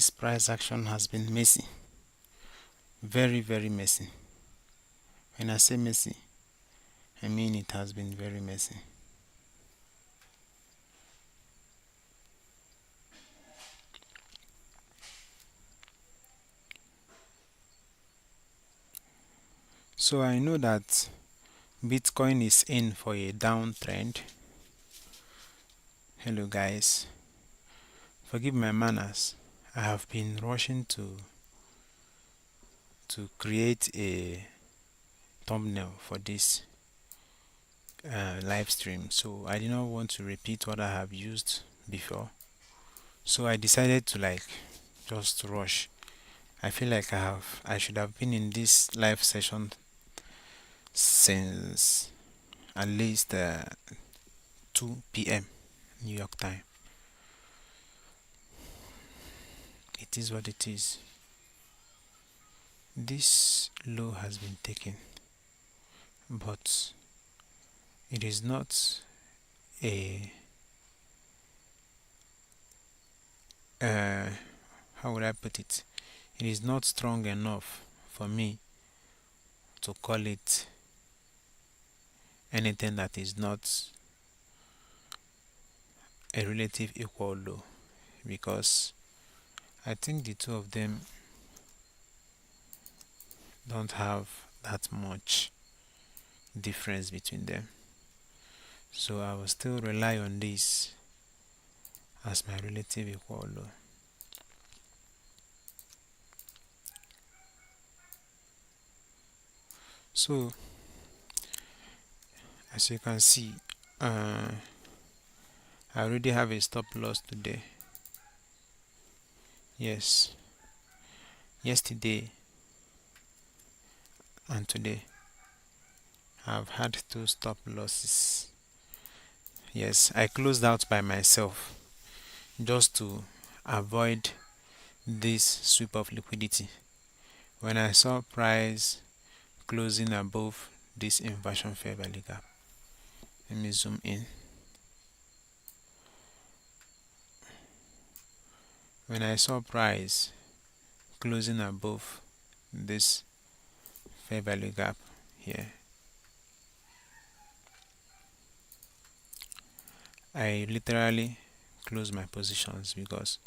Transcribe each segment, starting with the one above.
this price action has been messy, very, very messy. When I say messy, I mean it has been very messy. So I know that Bitcoin is in for a downtrend. Hello guys, forgive my manners. I have been rushing to create a thumbnail for this live stream, so I did not want to repeat what I have used before. So I decided to just rush. I feel like I should have been in this live session since at least 2 p.m. New York time. It is what it is. This low has been taken, but it is not a how would I put it? It is not strong enough for me to call it anything that is not a relative equal low, because I think the two of them don't have that much difference between them. So I will still rely on this as my relative equal low. So as you can see, I already have a stop loss today. Yes, yesterday and today I've had two stop losses. Yes, I closed out by myself just to avoid this sweep of liquidity. When I saw price closing above this inversion fair value gap, let me zoom in. When I saw price closing above this fair value gap here, I literally closed my positions because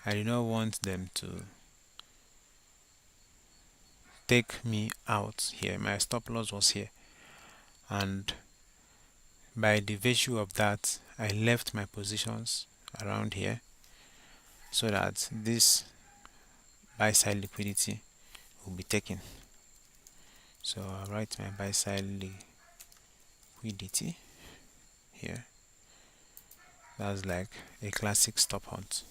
I did not want them to take me out here. My stop loss was here, and by the virtue of that, I left my positions around here so that this buy side liquidity will be taken. So I'll write my buy side liquidity here. That's like a classic stop hunt.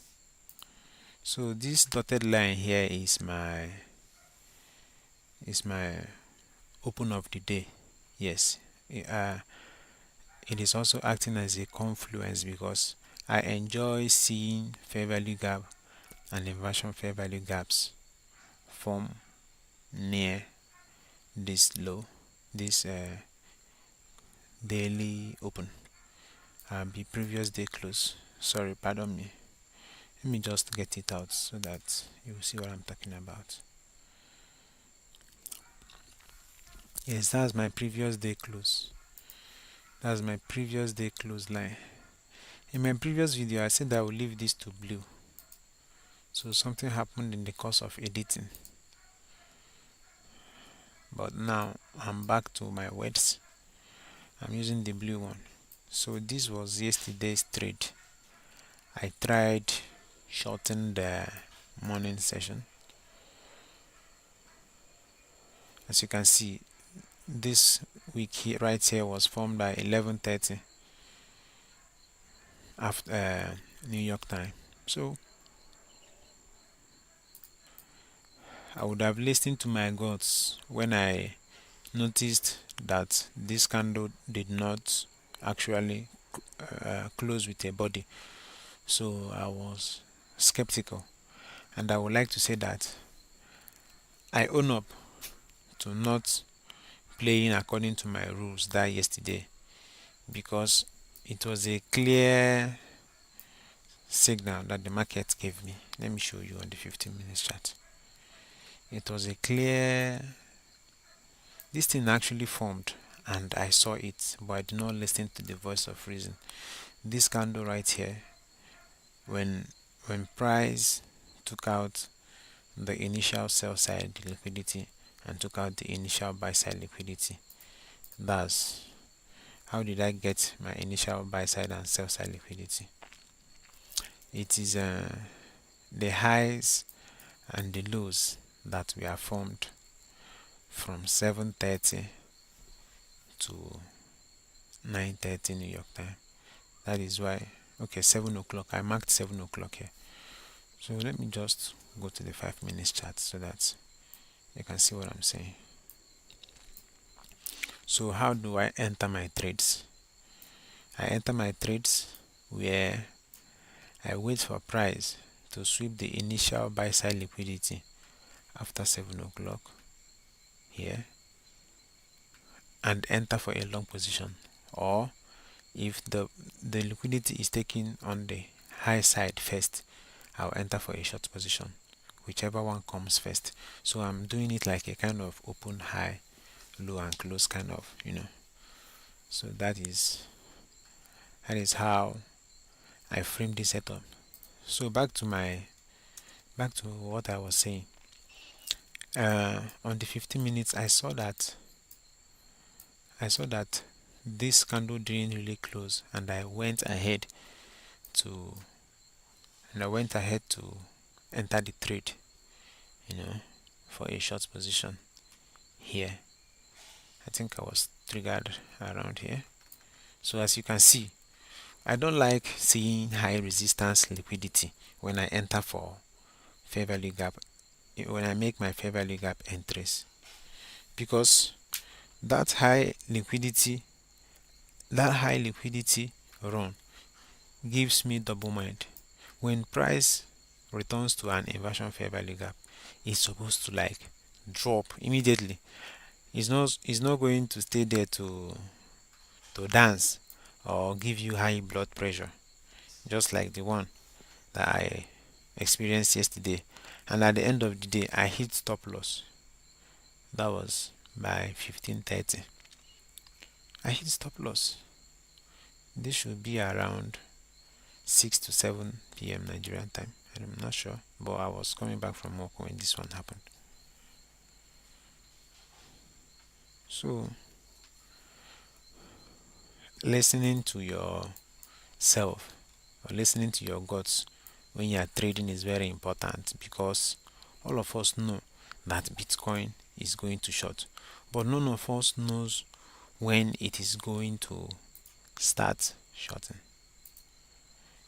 So this dotted line here is my open of the day. Yes, it is also acting as a confluence because I enjoy seeing fair value gap and inversion fair value gaps form near this low, this daily open, the previous day close. Sorry, pardon me. Let me just get it out so that you will see what I'm talking about. Yes, that's my previous day close. That's my previous day close line. In my previous video, I said I will leave this to blue. So something happened in the course of editing. But now I'm back to my words. I'm using the blue one. So this was yesterday's trade. I tried shorten the morning session. As you can see, this week here, right here, was formed by 11:30 after New York time. So I would have listened to my guts when I noticed that this candle did not actually close with a body. So I was skeptical, and I would like to say that I own up to not playing according to my rules that yesterday, because it was a clear signal that the market gave me Let me show you on the 15 minutes chart. It was a clear, this thing actually formed and I saw it, but I did not listen to the voice of reason. This candle right here, when price took out the initial sell side liquidity and took out the initial buy side liquidity, that's how did I get my initial buy side and sell side liquidity. It is the highs and the lows that were formed from 7:30 to 9:30 New York time. That is why, okay, 7 o'clock. I marked 7 o'clock here. So let me just go to the 5 minutes chart so that you can see what I'm saying. So how do I enter my trades? I enter my trades where I wait for price to sweep the initial buy side liquidity after 7 o'clock here and enter for a long position, or if the liquidity is taken on the high side first, I'll enter for a short position, whichever one comes first. So I'm doing it like a kind of open high, low and close kind of, so that is how I frame this setup. So back to what I was saying. On the 15 minutes, I saw that this candle didn't really close, and I went ahead to enter the trade, you know, for a short position here. I think I was triggered around here. So as you can see, I don't like seeing high resistance liquidity when I enter for fair value gap, when I make my fair value gap entries, because that high liquidity run gives me double mind. When price returns to an inversion fair value gap, it's supposed to like drop immediately. It's not going to stay there to dance or give you high blood pressure, just like the one that I experienced yesterday. And at the end of the day, I hit stop loss. That was by 15:30. I hit stop loss. This should be around 6 to 7 p.m. Nigerian time. I'm not sure, but I was coming back from work when this one happened. So, listening to yourself or listening to your guts when you are trading is very important, because all of us know that Bitcoin is going to short, but none of us knows when it is going to start shorting.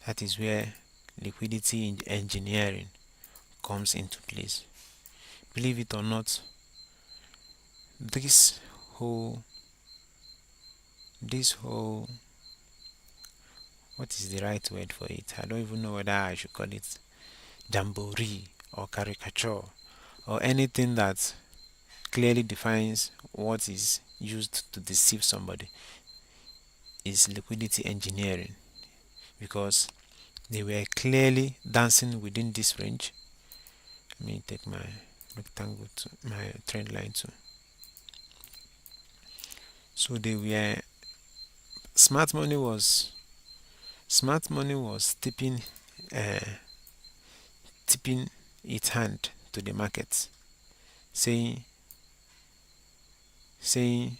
That is where liquidity engineering comes into place. Believe it or not, this whole this whole what is the right word for it? I don't even know whether I should call it jamboree or caricature or anything that clearly defines what is used to deceive somebody, is liquidity engineering, because they were clearly dancing within this range. Let me take my rectangle to my trend line too. So they were smart money was uh, tipping its hand to the market, saying saying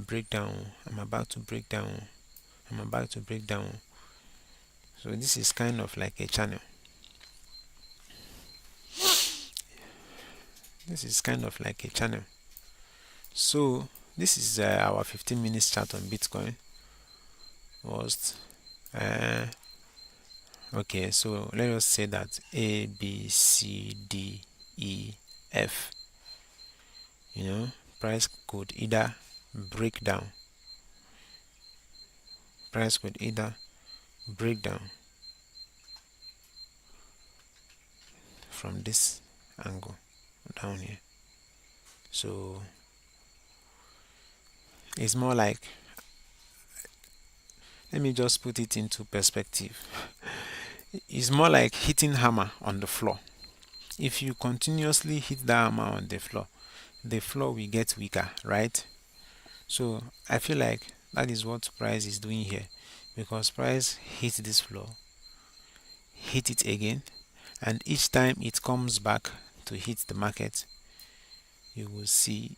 break down. I'm about to break down. I'm about to break down. So this is kind of like a channel. This is kind of like a channel. So this is our 15 minutes chart on Bitcoin. Was okay. So let us say that A, B, C, D, E, F. Price could either break down. Price could either break down from this angle down here. So it's more like Let me just put it into perspective. It's more like hitting hammer on the floor. If you continuously hit the hammer on the floor will get weaker, right? So I feel like that is what price is doing here, because price hit this floor, hit it again, and each time it comes back to hit the market, you will see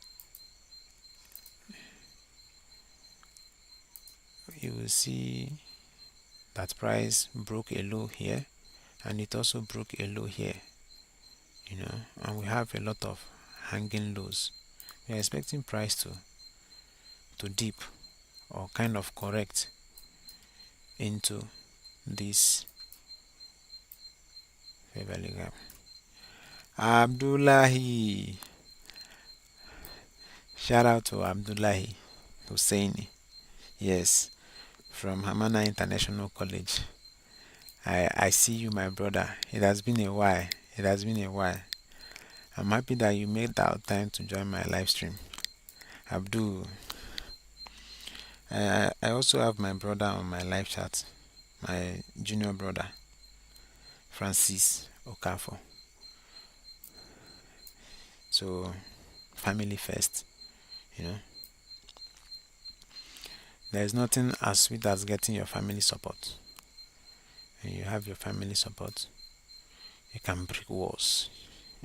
you will see that price broke a low here, and it also broke a low here, and we have a lot of hanging lows. We are expecting price to dip or kind of correct into this fair value gap. Abdullahi, shout out to Abdullahi Husseini. Yes, from Hamana International College. I see you, my brother. It has been a while. It has been a while. I'm happy that you made out time to join my live stream. Abdul, I also have my brother on my live chat, my junior brother, Francis Okafor. So, family first, you know. There is nothing as sweet as getting your family support. When you have your family support, you can break walls,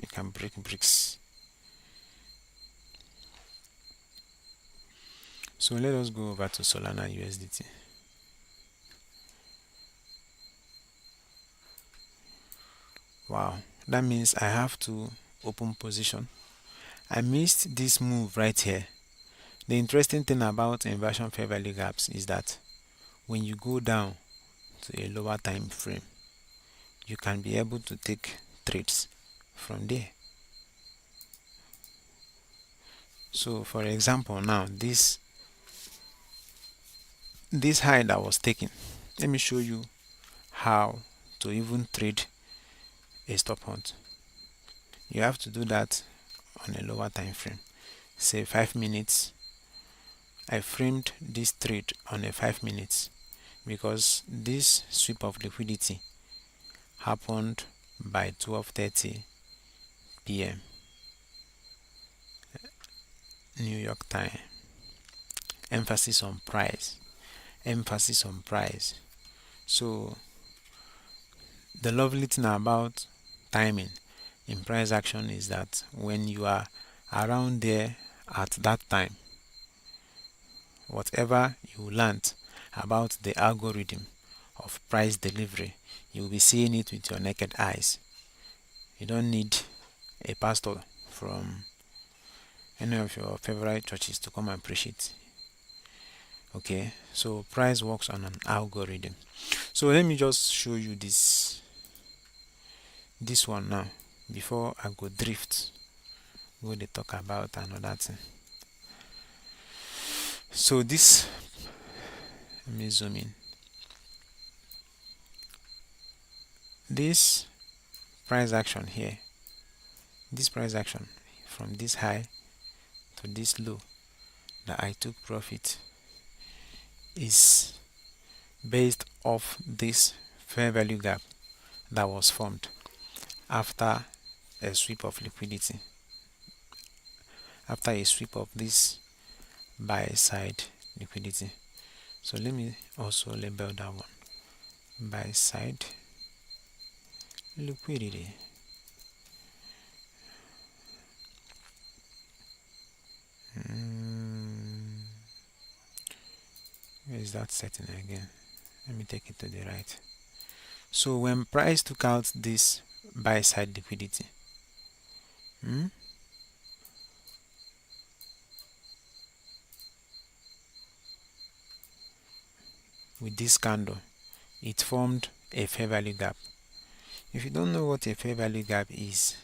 you can break bricks. So let us go over to Solana USDT. Wow, that means I have to open position. I missed this move right here. The interesting thing about inversion fair value gaps is that when you go down to a lower time frame, you can be able to take trades from there. So for example, now this high that was taken, let me show you how to even trade a stop hunt. You have to do that on a lower time frame, say 5 minutes. I framed this trade on a 5 minutes because this sweep of liquidity happened by 12:30 p.m. New York time. Emphasis on price. Emphasis on price. So the lovely thing about timing in price action is that when you are around there at that time, whatever you learned about the algorithm of price delivery, you will be seeing it with your naked eyes. You don't need a pastor from any of your favorite churches to come and preach it. Okay, so price works on an algorithm. So let me just show you this one now before I go drift. Go they talk about another thing. So this, let me zoom in. This price action here, this price action from this high to this low that I took profit is based off this fair value gap that was formed after a sweep of liquidity, after a sweep of this buy side liquidity. So let me also label that one buy side liquidity. Where is that setting again? Let me take it to the right. So when price took out this buy side liquidity, with this candle, it formed a fair value gap. If you don't know what a fair value gap is,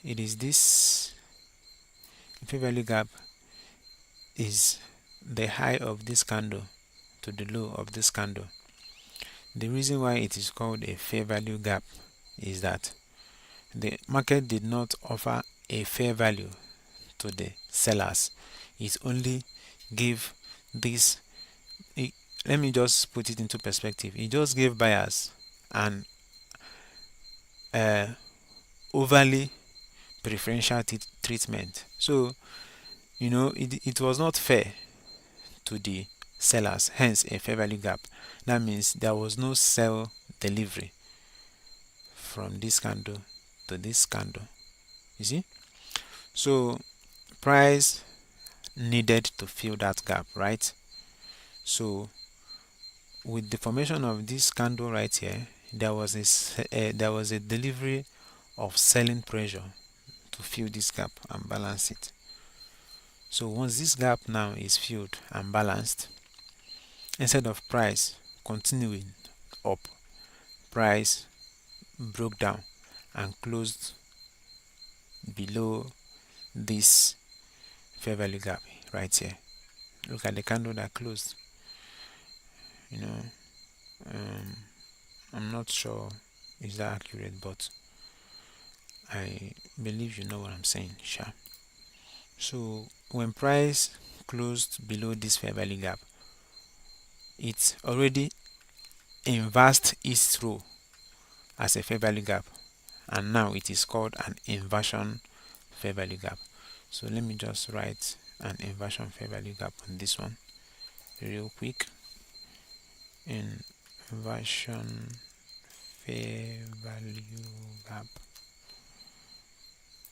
it is this fair value gap is the high of this candle to the low of this candle. The reason why it is called a fair value gap is that the market did not offer a fair value to the sellers. It only gave this let me just put it into perspective. It just gave buyers an uh, overly preferential treatment. So, it was not fair to the sellers, hence a fair value gap. That means there was no sell delivery from this candle to this candle. You see? So, price needed to fill that gap, right? So, with the formation of this candle right here, there was a delivery of selling pressure to fill this gap and balance it. So once this gap now is filled and balanced, instead of price continuing up, price broke down and closed below this fair value gap right here. Look at the candle that closed. You know, um, I'm not sure is that accurate, but I believe you know what I'm saying. Sure. So when price closed below this fair value gap, it already inversed its row as a fair value gap, and now it is called an inversion fair value gap. So let me just write an inversion fair value gap on this one real quick. Inversion fair value gap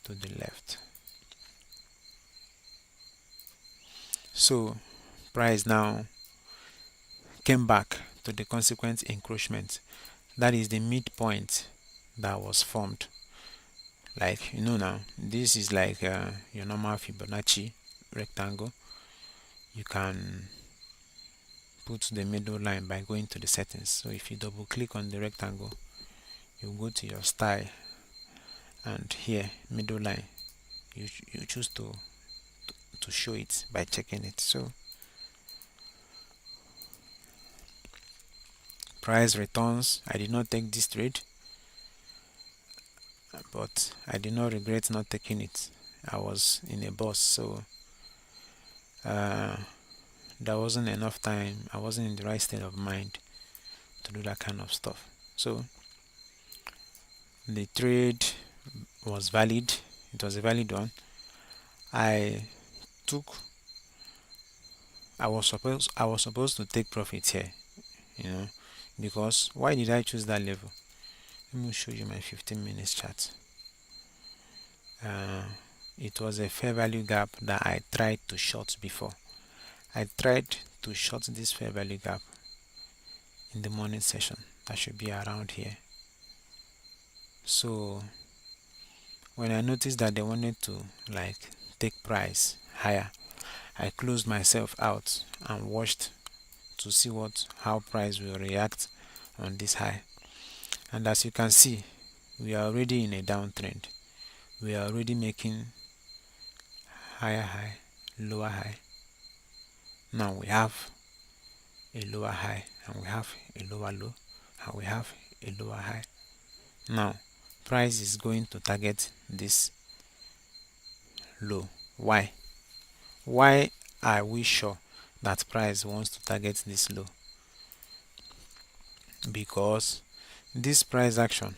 to the left. So price now came back to the consequent encroachment, that is the midpoint that was formed. Like now, this is like your normal Fibonacci rectangle. You can put the middle line by going to the settings. So if you double click on the rectangle, you go to your style, and here middle line, you choose to show it by checking it. So price returns. I did not take this trade, but I did not regret not taking it. I was in a bus, so there wasn't enough time. I wasn't in the right state of mind to do that kind of stuff. So the trade was valid. It was a valid one. I took. I was supposed to take profit here, you know, because why did I choose that level? Let me show you my 15 minutes chart. Uh, it was a fair value gap that I tried to short before. I tried to short this fair value gap in the morning session. That should be around here. So when I noticed that they wanted to like take price higher, I closed myself out and watched to see how price will react on this high. And as you can see, we are already in a downtrend. We are already making higher high, lower high. Now we have a lower high, and we have a lower low, and we have a lower high. Now price is going to target this low. Why are we sure that price wants to target this low? Because this price action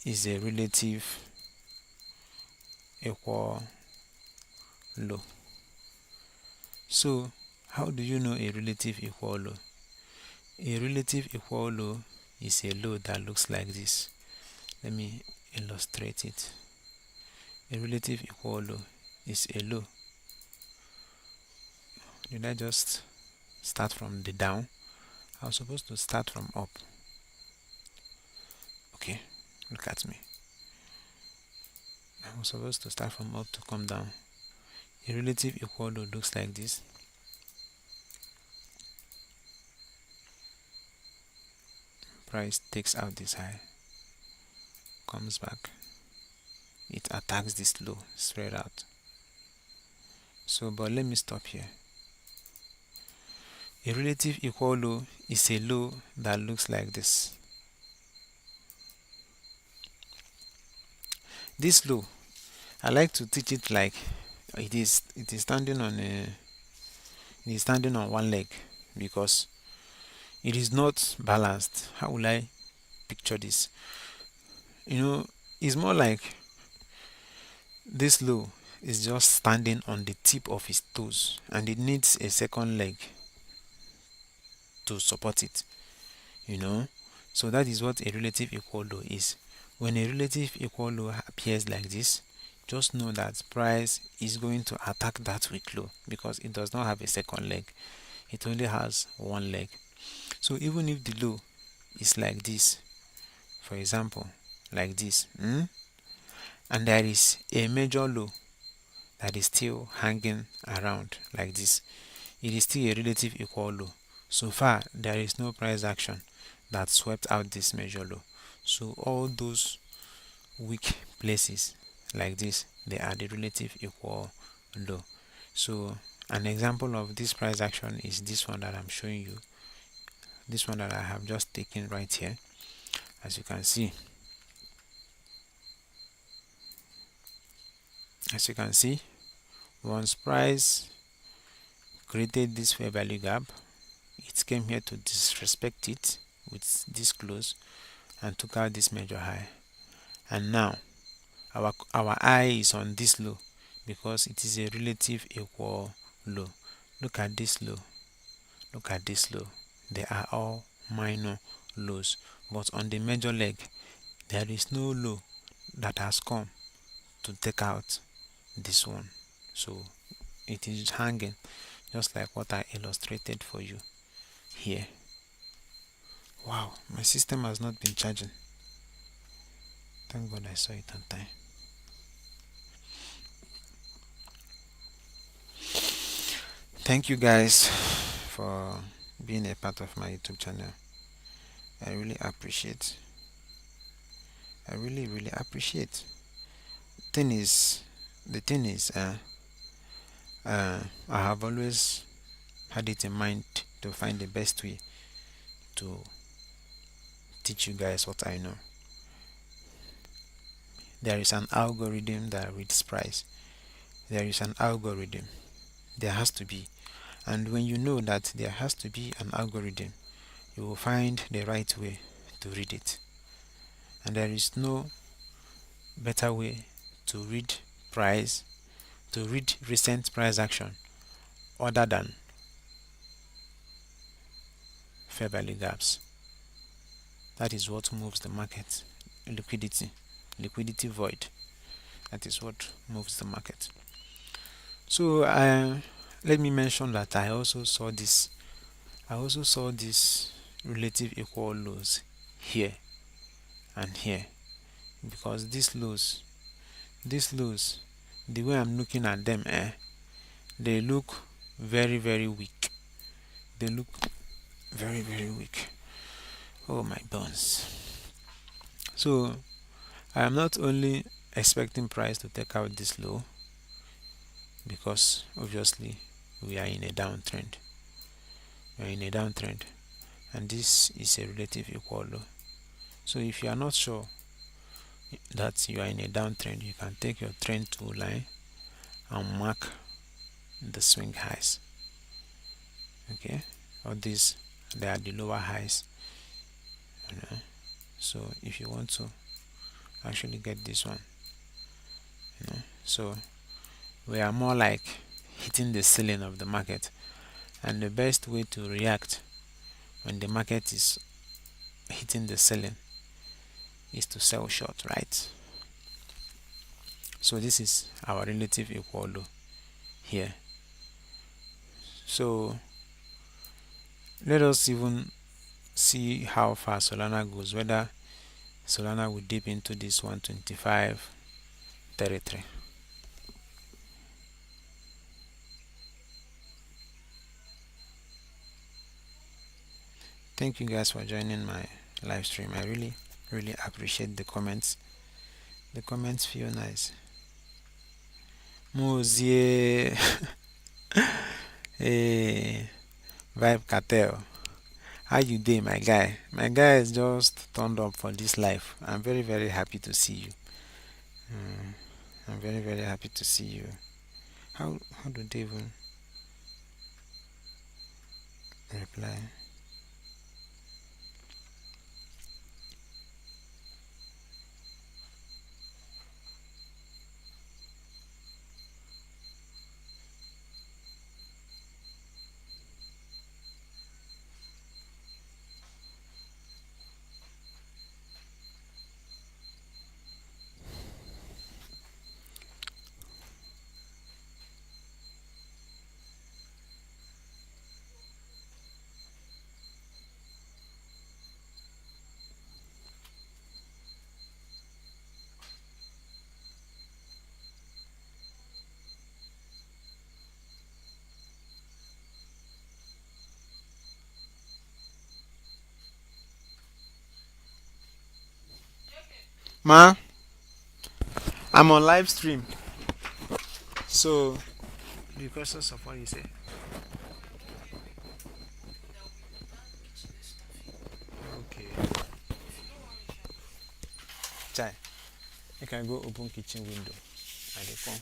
is a relative equal low. So how do you know a relative equal low? A relative equal low is a low that looks like this. Let me illustrate it. A relative equal low is a low. Did I just start from the down? I was supposed to start from up. Okay, look at me. I was supposed to start from up to come down. A relative equal low looks like this. Price takes out this high, comes back, it attacks this low, spread out. So but let me stop here. A relative equal low is a low that looks like this. This low, I like to teach it like it is standing on one leg. because it is not balanced. How will I picture this? You know, it's more like this low is just standing on the tip of its toes and it needs a second leg to support it, you know. So that is what a relative equal low is. When a relative equal low appears like this, just know that price is going to attack that weak low because it does not have a second leg, it only has one leg. So even if the low is like this, for example, like this, and there is a major low that is still hanging around like this, it is still a relative equal low. So far, there is no price action that swept out this major low. So all those weak places like this, they are the relative equal low. So an example of this price action is this one that I'm showing you, this one that I have just taken right here. As you can see, as you can see, once price created this fair value gap, it came here to disrespect it with this close and took out this major high, and now our eye is on this low because it is a relative equal low. Look at this low, look at this low, they are all minor lows, but on the major leg there is no low that has come to take out this one. So it is hanging just like what I illustrated for you here. Wow, my system has not been charging. Thank God I saw it on time. Thank you guys for being a part of my YouTube channel. I really appreciate. I really appreciate. Thing is, the thing is, I have always had it in mind to find the best way to teach you guys what I know. There is an algorithm that reads price. There is an algorithm. There has to be. And when you know that there has to be an algorithm, you will find the right way to read it. And there is no better way to read price, to read recent price action other than fair value gaps. That is what moves the market. Liquidity void. That is what moves the market. So let me mention that I also saw this. I also saw this relative equal lows here and here, because these lows, the way I'm looking at them, they look very weak. They look very weak. Oh my bones. So I am not only expecting price to take out this low, because obviously we are in a downtrend. We are in a downtrend, and this is a relative equal low. So if you are not sure that you are in a downtrend, you can take your trend tool line and mark the swing highs. Okay, all these, they are the lower highs. So if you want to actually get this one, so we are more like hitting the ceiling of the market, and the best way to react when the market is hitting the ceiling is to sell short, right? So this is our relative equal low here. So let us even see how far Solana goes, whether Solana will dip into this 125 territory. Thank you guys for joining my live stream. I really appreciate the comments. The comments feel nice. Mozie. Hey, Vibe Cartel. How you doing, my guy? My guy is just turned up for this life. I'm very happy to see you. Mm, I'm very happy to see you. How do they even? reply. Ma, I'm on live stream. So, the questions of what you say. Okay. Chai, you can go open kitchen window. At the phone.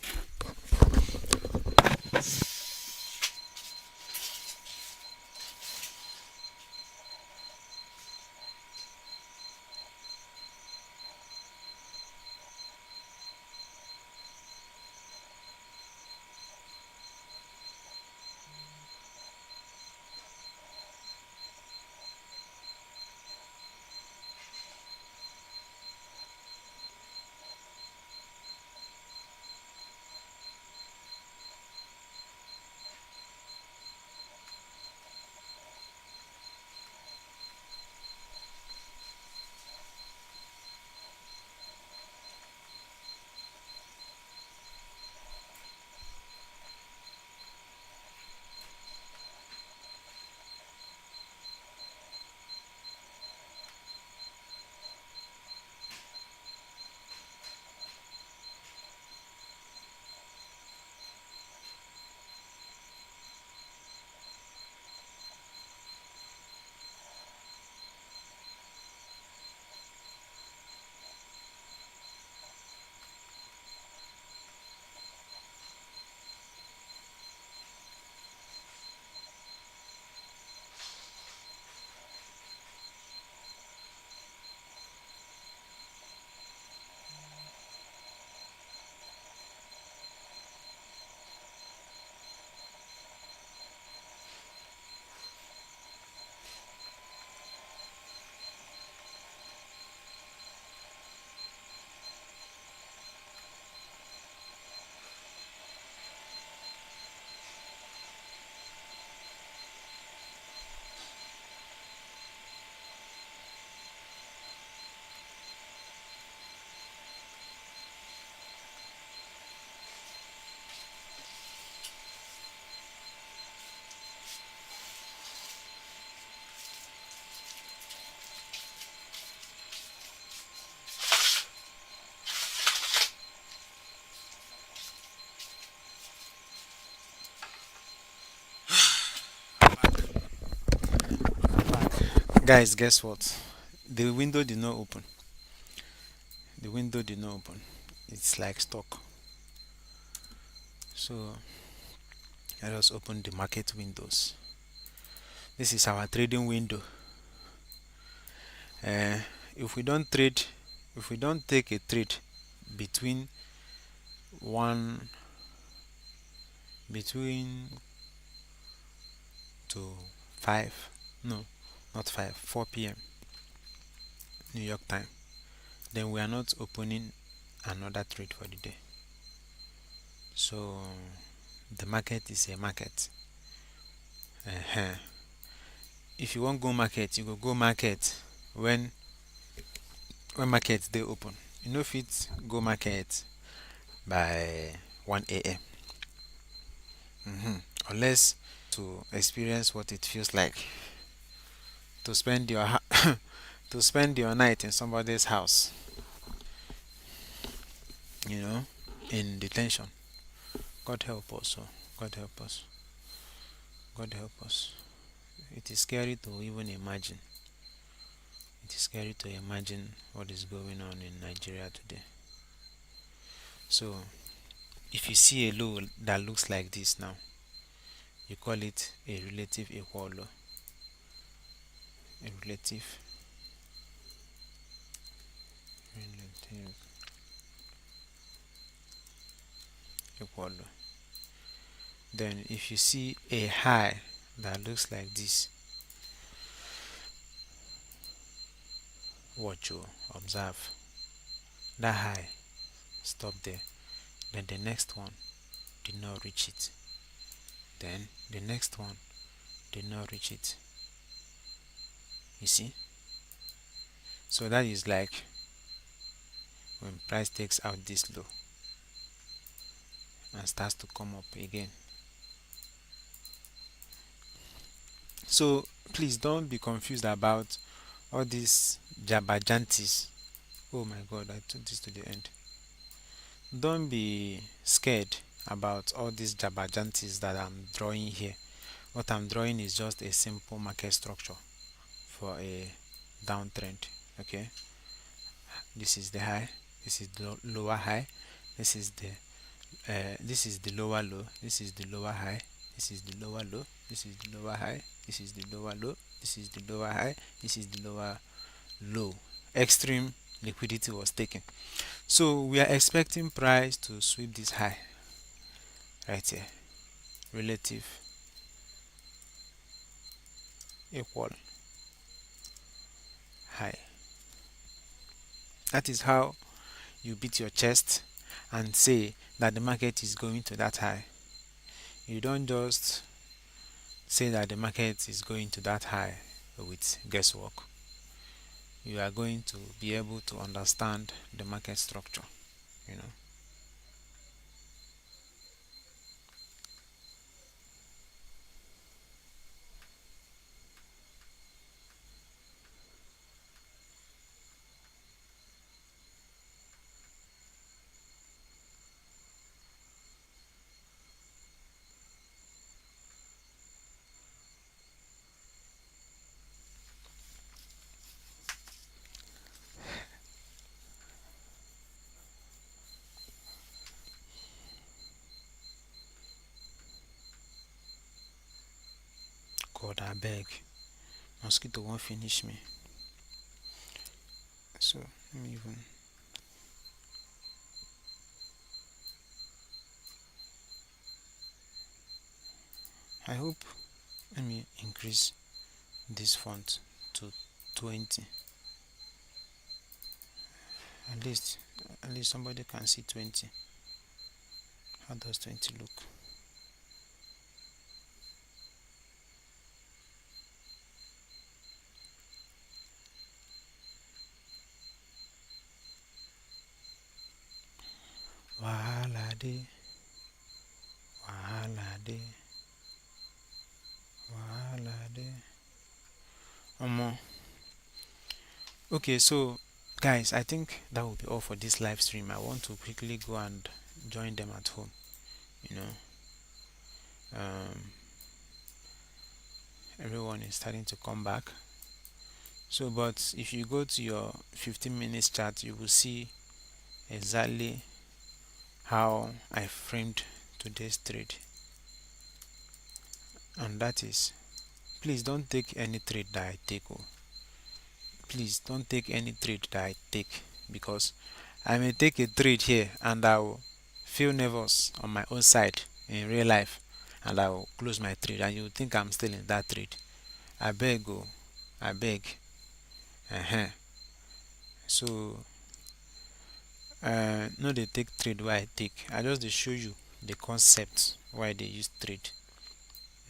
Guys, guess what? The window did not open. The window did not open. It's like stuck. So let us open the market windows. This is our trading window. Uh, if we don't trade, if we don't take a trade between one between to 5, no, not 5, 4 p.m. New York time, then we are not opening another trade for the day. So the market is a market. uh If you want go market, you go market when market they open. You know fit go market by 1 a.m. Unless to experience what it feels like to spend your to spend your night in somebody's house, you know, in detention. God help us. Oh. God help us. God help us. It is scary to even imagine. It is scary to imagine what is going on in Nigeria today. So, if you see a low that looks like this now, you call it a relative equal low. a relative equal low. Then if you see a high that looks like this, watch you observe that high, stop there. Then the next one did not reach it. Then the next one did not reach it. You see? So that is like when price takes out this low and starts to come up again. So please don't be confused about all these jabajantis. Oh my god, I took this to the end. Don't be scared about all these jabajantis that I'm drawing here. What I'm drawing is just a simple market structure for a downtrend. Okay, this is the high, this is the lower high, this is the lower low, this is the lower high, this is the lower low, this is the lower high, this is the lower low, this is the lower high, this is the lower low. Extreme liquidity was taken, so we are expecting price to sweep this high right here, relative equal high. That is how you beat your chest and say that the market is going to that high. You don't just say that the market is going to that high with guesswork. You are going to be able to understand the market structure, you know. God, I beg, mosquito won't finish me. So let me even. I hope. Let me increase this font to 20. At least, somebody can see 20. How does 20 look? Wahala de, wahala de, wahala de. Okay, so guys, I think that will be all for this live stream. I want to quickly go and join them at home. You know, everyone is starting to come back. So, but if you go to your 15 minutes chart, you will see exactly how I framed today's trade, and that is, please don't take any trade that I take. Oh, please don't take any trade that I take, because I may take a trade here and I will feel nervous on my own side in real life, and I will close my trade and you think I'm still in that trade. I beg, oh, I beg. Uh-huh. So no they take trade why I take. I just dey show you the concept why they use trade.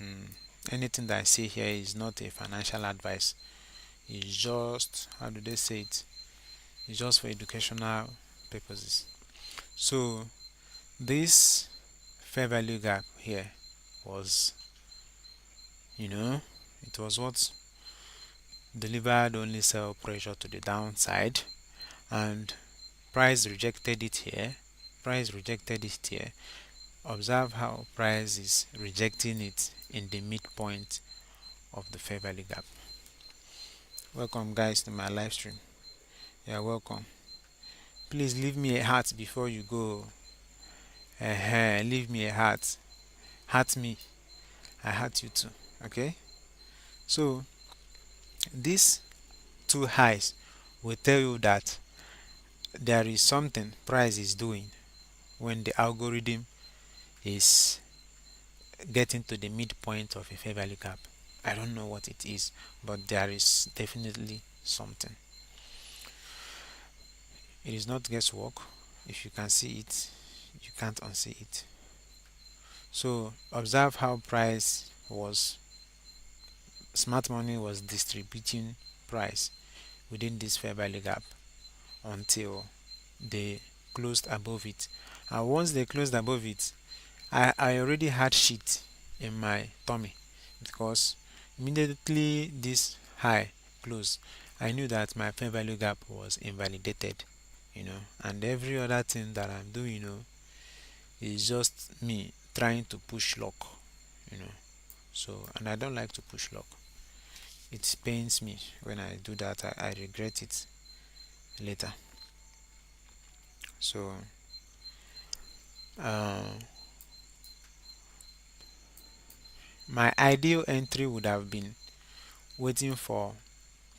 Mm. Anything that I say here is not a financial advice. It's just, how do they say it? It's just for educational purposes. So this fair value gap here was, you know, it was what delivered only sell pressure to the downside, and price rejected it here. Price rejected it here. Observe how price is rejecting it in the midpoint of the fair value gap. Welcome guys to my live stream. You're welcome. Please leave me a heart before you go. Leave me a heart. Heart me. I heart you too. Okay. So These two highs will tell you that there is something price is doing when the algorithm is getting to the midpoint of a fair value gap. I don't know what it is, but there is definitely something. It is not guesswork. If you can see it, you can't unsee it. So observe how price was smart money was distributing price within this fair value gap until they closed above it. And once they closed above it, I already had shit in my tummy because immediately this high closed, I knew that my fair value gap was invalidated, and every other thing that I'm doing, is just me trying to push luck, you know. So, and I don't like to push luck. It pains me when I do that. I regret it later. So, uh, my ideal entry would have been waiting for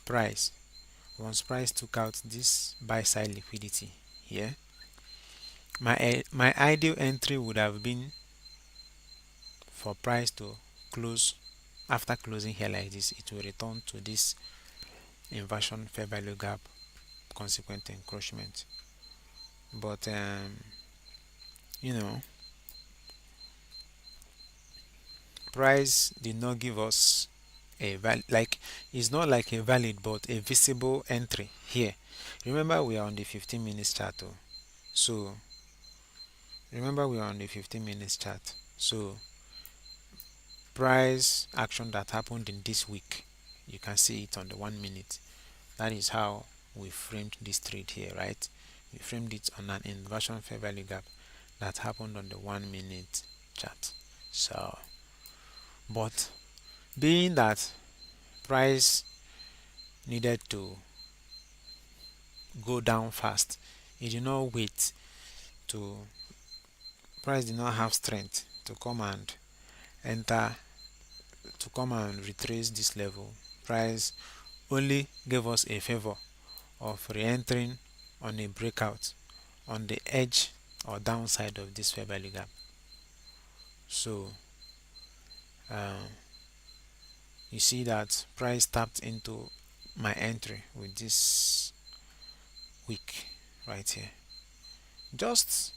price. Once price took out this buy side liquidity here, my ideal entry would have been for price to close. After closing here like this, it will return to this inversion fair value gap, consequent encroachment. But you know price did not give us a like, it's not like a valid but a visible entry here. Remember we are on the 15 minutes chart. So remember we are on the 15 minutes chart. So price action that happened in this week, you can see it on the 1 minute. That is how we framed this trade here, right? We framed it on an inversion fair value gap that happened on the 1 minute chart. So, but being that price needed to go down fast, it did not wait to price did not have strength to come and enter, to come and retrace this level. Price only gave us a favor of re-entering on a breakout on the edge or downside of this fair value gap. So um, you see that price tapped into my entry with this wick right here, just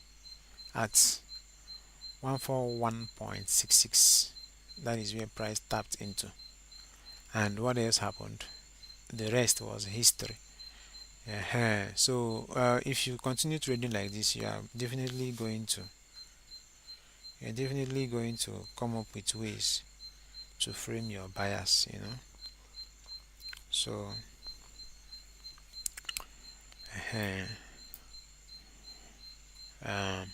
at 141.66. That is where price tapped into. And what else happened? The rest was history. So if you continue trading like this, you're definitely going to come up with ways to frame your bias. So uh, um,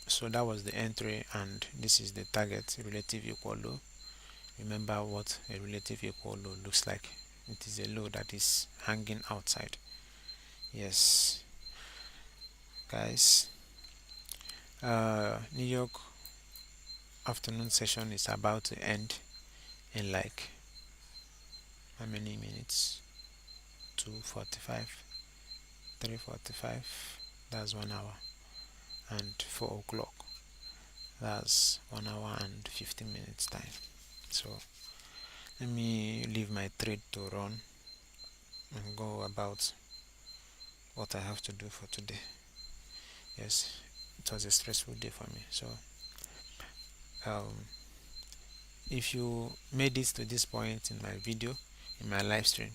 so that was the entry, and this is the target relative equal low. Remember what a relative equal low looks like. It is a low that is hanging outside. Yes, guys. New York afternoon session is about to end in like how many minutes? 2:45, 3:45. That's 1 hour, and 4 o'clock. That's 1 hour and 15 minutes time. So let me leave my trade to run and go about what I have to do for today. Yes, it was a stressful day for me. So um, if you made it to this point in my video, in my live stream,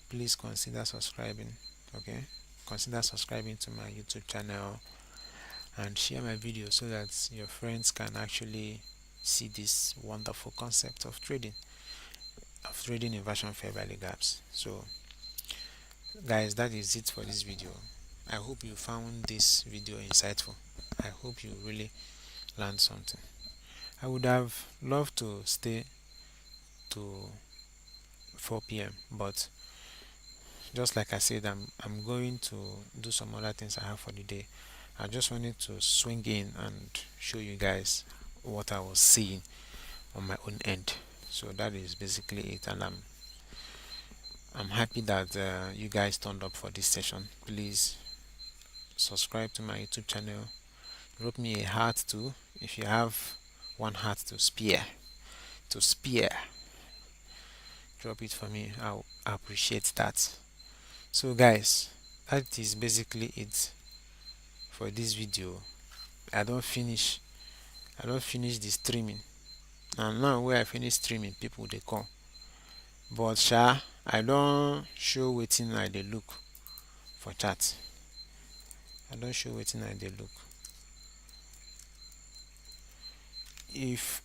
please consider subscribing. Okay, consider subscribing to my YouTube channel and share my video so that your friends can actually see this wonderful concept of trading inversion fair value gaps. So guys, that is it for this video. I hope you found this video insightful. I hope you really learned something. I would have loved to stay to 4 p.m. but just like I said, I'm going to do some other things I have for the day. I just wanted to swing in and show you guys what I was seeing on my own end. So that is basically it, and I'm happy that you guys turned up for this session. Please subscribe to my YouTube channel. Drop me a heart too if you have one heart to spare. Drop it for me. I'll appreciate that. So guys, that is basically it for this video. I don't finish I don't finish the streaming. And now where I finish streaming, people they come. But I don't show wetin I dey look for chat. I don't show wetin I dey look. If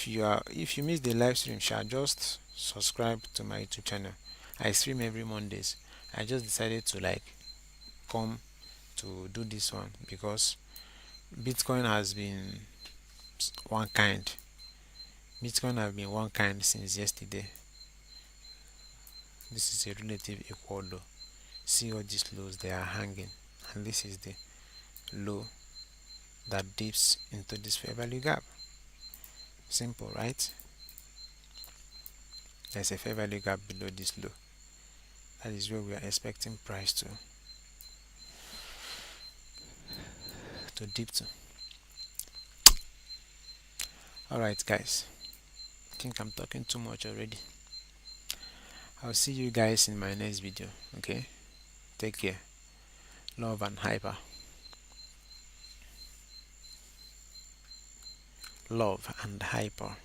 you miss the live stream, just subscribe to my YouTube channel. I stream every Mondays. I just decided to come to do this one because Bitcoin has been one kind. Bitcoin have been one kind since yesterday. This is a relative equal low. See all these lows, they are hanging, and this is the low that dips into this fair value gap. Simple, right? There's a fair value gap below this low. That is where we are expecting price to dip to. Alright guys, I think I'm talking too much already. I'll see you guys in my next video. Okay, take care. Love and hyper. Love and hyper.